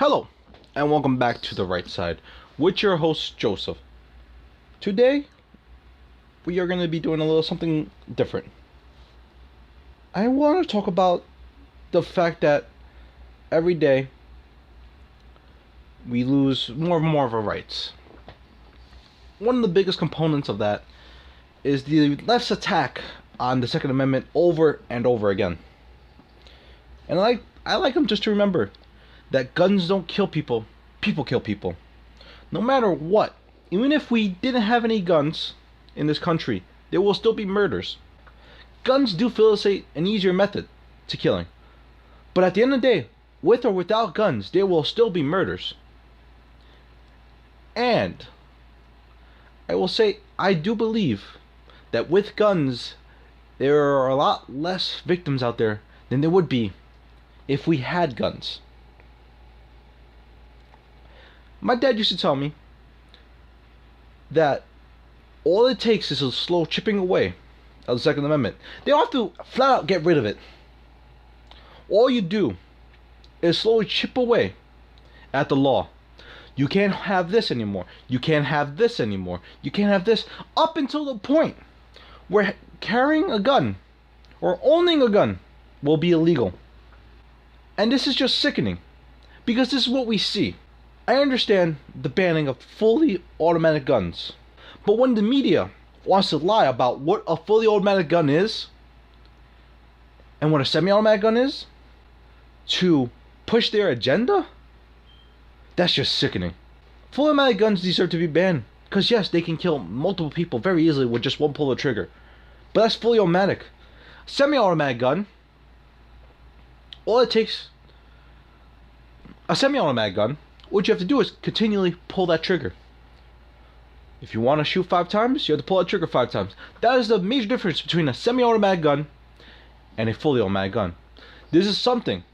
Hello, and welcome back to The Right Side with your host, Joseph. Today, we are going to be doing a little something different. I want to talk about the fact that every day we lose more and more of our rights. One of the biggest components of that is the left's attack on the Second Amendment over and over again. And I like them just to remember that guns don't kill people, people kill people. No matter what, even if we didn't have any guns in this country, there will still be murders. Guns do facilitate an easier method to killing. But at the end of the day, with or without guns, there will still be murders. And I will say, I do believe that with guns, there are a lot less victims out there than there would be if we had guns. My dad used to tell me that all it takes is a slow chipping away of the Second Amendment. They don't have to flat out get rid of it. All you do is slowly chip away at the law. You can't have this anymore. You can't have this anymore. You can't have this, up until the point where carrying a gun or owning a gun will be illegal. And this is just sickening, because this is what we see. I understand the banning of fully automatic guns, but when the media wants to lie about what a fully automatic gun is and what a semi-automatic gun is to push their agenda, that's just sickening. Fully automatic guns deserve to be banned, because yes, they can kill multiple people very easily with just one pull of the trigger, but that's fully automatic. Semi-automatic gun, all it takes, a semi-automatic gun, what you have to do is continually pull that trigger. If you want to shoot 5 times, you have to pull that trigger 5 times. That is the major difference between a semi-automatic gun and a fully automatic gun. This is something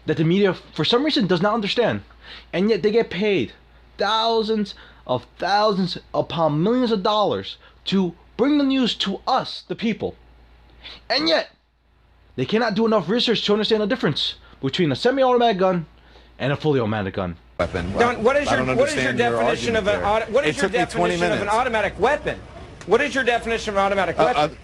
that the media, for some reason, does not understand. And yet they get paid thousands upon millions of dollars to bring the news to us, the people. And yet, they cannot do enough research to understand the difference between a semi-automatic gun and a fully automatic gun. Weapon. Don, what is your definition of an automatic weapon? What is your definition of an automatic weapon?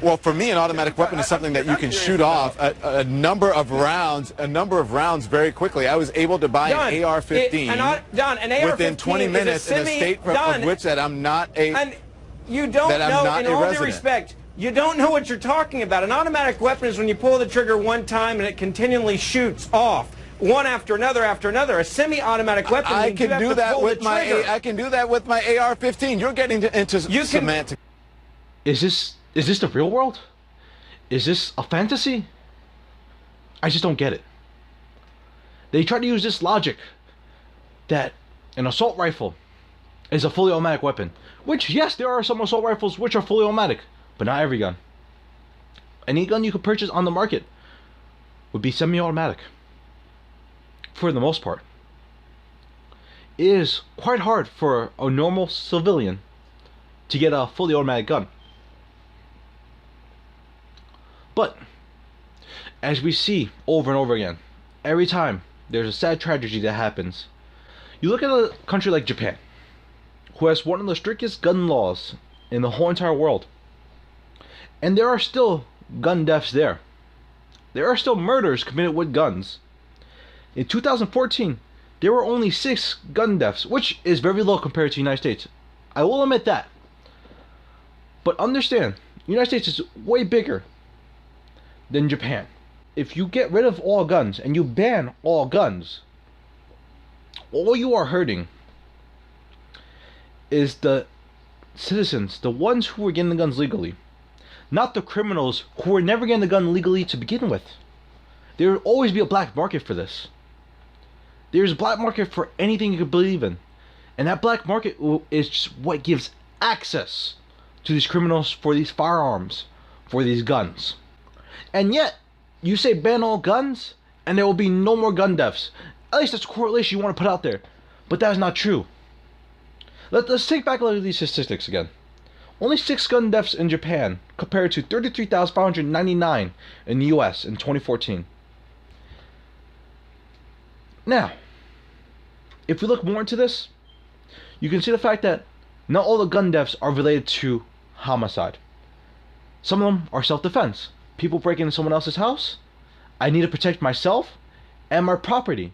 Well, for me, an automatic weapon is something that you can shoot off a number of rounds very quickly. I was able to buy an AR-15 within 20 minutes in a state of which that I'm not a. And you don't know, in all due respect, you don't know what you're talking about. An automatic weapon is when you pull the trigger one time and it continually shoots off. One after another after another. A semi-automatic weapon. I can do that with my AR-15. You're getting into semantics. Is this the real world? Is this a fantasy? I just don't get it. They try to use this logic that an assault rifle is a fully automatic weapon. Which, yes, there are some assault rifles which are fully automatic, but not every gun. Any gun you could purchase on the market would be semi-automatic. For the most part. It is quite hard for a normal civilian to get a fully automatic gun. But as we see over and over again, every time there's a sad tragedy that happens, you look at a country like Japan, who has one of the strictest gun laws in the whole entire world, and there are still gun deaths there. There are still murders committed with guns. In 2014, there were only 6 gun deaths, which is very low compared to the United States. I will admit that. But understand, the United States is way bigger than Japan. If you get rid of all guns and you ban all guns, all you are hurting is the citizens, the ones who are getting the guns legally, not the criminals who are never getting the gun legally to begin with. There will always be a black market for this. There's a black market for anything you could believe in. And that black market is just what gives access to these criminals for these firearms, for these guns. And yet, you say ban all guns, and there will be no more gun deaths. At least that's a correlation you want to put out there. But that is not true. Let's take back a look at these statistics again. Only 6 gun deaths in Japan, compared to 33,599 in the US in 2014. Now, if we look more into this, you can see the fact that not all the gun deaths are related to homicide. Some of them are self-defense. People break into someone else's house. I need to protect myself and my property,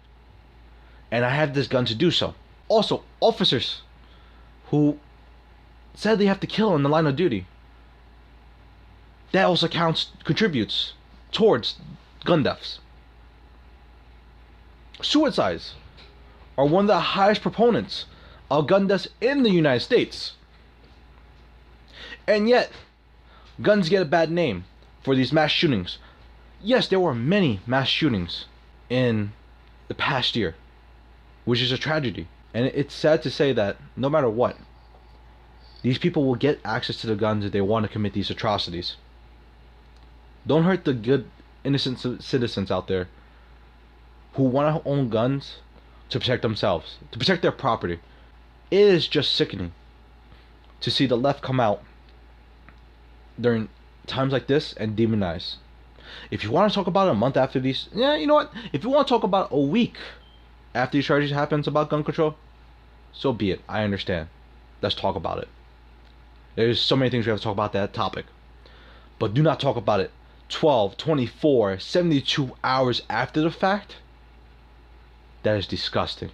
and I have this gun to do so. Also, officers who said they have to kill in the line of duty. That also contributes towards gun deaths. Suicides are one of the highest proponents of gun deaths in the United States. And yet, guns get a bad name for these mass shootings. Yes, there were many mass shootings in the past year, which is a tragedy. And it's sad to say that no matter what, these people will get access to the guns if they want to commit these atrocities. Don't hurt the good, innocent citizens out there who want to own guns to protect themselves, to protect their property. It is just sickening to see the left come out during times like this and demonize. If you want to talk about it a month after these, yeah, you know what? If you want to talk about a week after these tragedies happens about gun control, so be it. I understand. Let's talk about it. There's so many things we have to talk about that topic. But do not talk about it 12, 24, 72 hours after the fact. That is disgusting.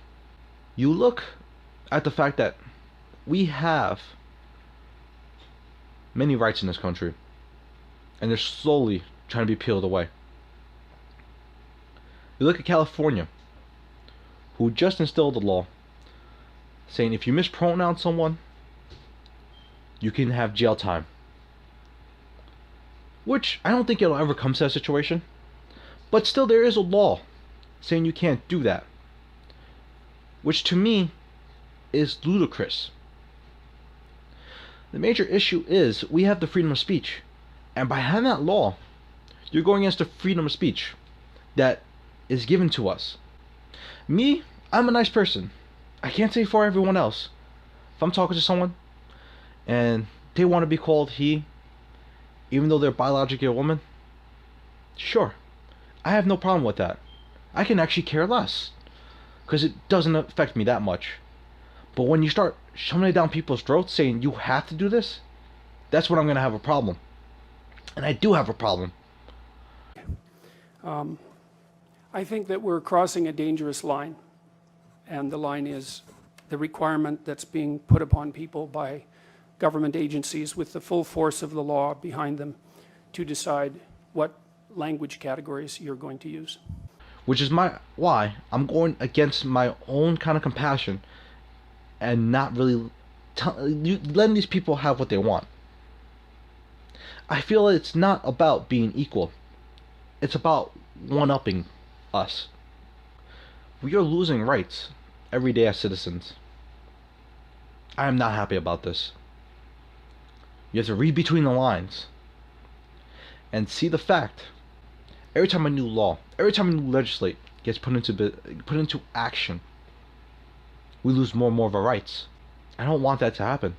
You look at the fact that we have many rights in this country, and they're slowly trying to be peeled away. You look at California, who just instilled a law saying if you mispronounce someone, you can have jail time. Which I don't think it'll ever come to that situation, but still there is a law saying you can't do that, which to me is ludicrous. The major issue is we have the freedom of speech, and by having that law, you're going against the freedom of speech that is given to us. Me, I'm a nice person. I can't say for everyone else. If I'm talking to someone and they want to be called he, even though they're biologically a woman, sure, I have no problem with that. I can actually care less, because it doesn't affect me that much. But when you start shoving it down people's throats saying you have to do this, that's when I'm going to have a problem. And I do have a problem. I think that we're crossing a dangerous line, and the line is the requirement that's being put upon people by government agencies with the full force of the law behind them to decide what language categories you're going to use. Which is why I'm going against my own kind of compassion and not really letting these people have what they want. I feel it's not about being equal. It's about one-upping us. We are losing rights every day as citizens. I am not happy about this. You have to read between the lines and see the fact. Every time a new law, every time a new legislate gets put into action, we lose more and more of our rights. I don't want that to happen.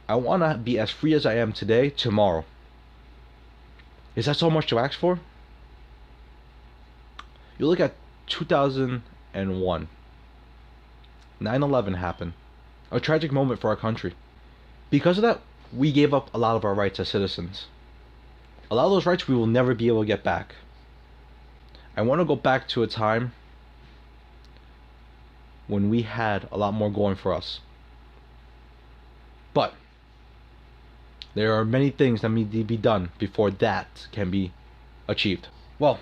I want to be as free as I am today, tomorrow. Is that so much to ask for? You look at 2001. 9/11 happened. A tragic moment for our country. Because of that, we gave up a lot of our rights as citizens. A lot of those rights we will never be able to get back. I want to go back to a time when we had a lot more going for us. But there are many things that need to be done before that can be achieved. Well,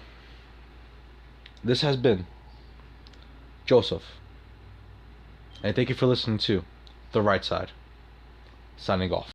this has been Joseph. And thank you for listening to The Right Side. Signing off.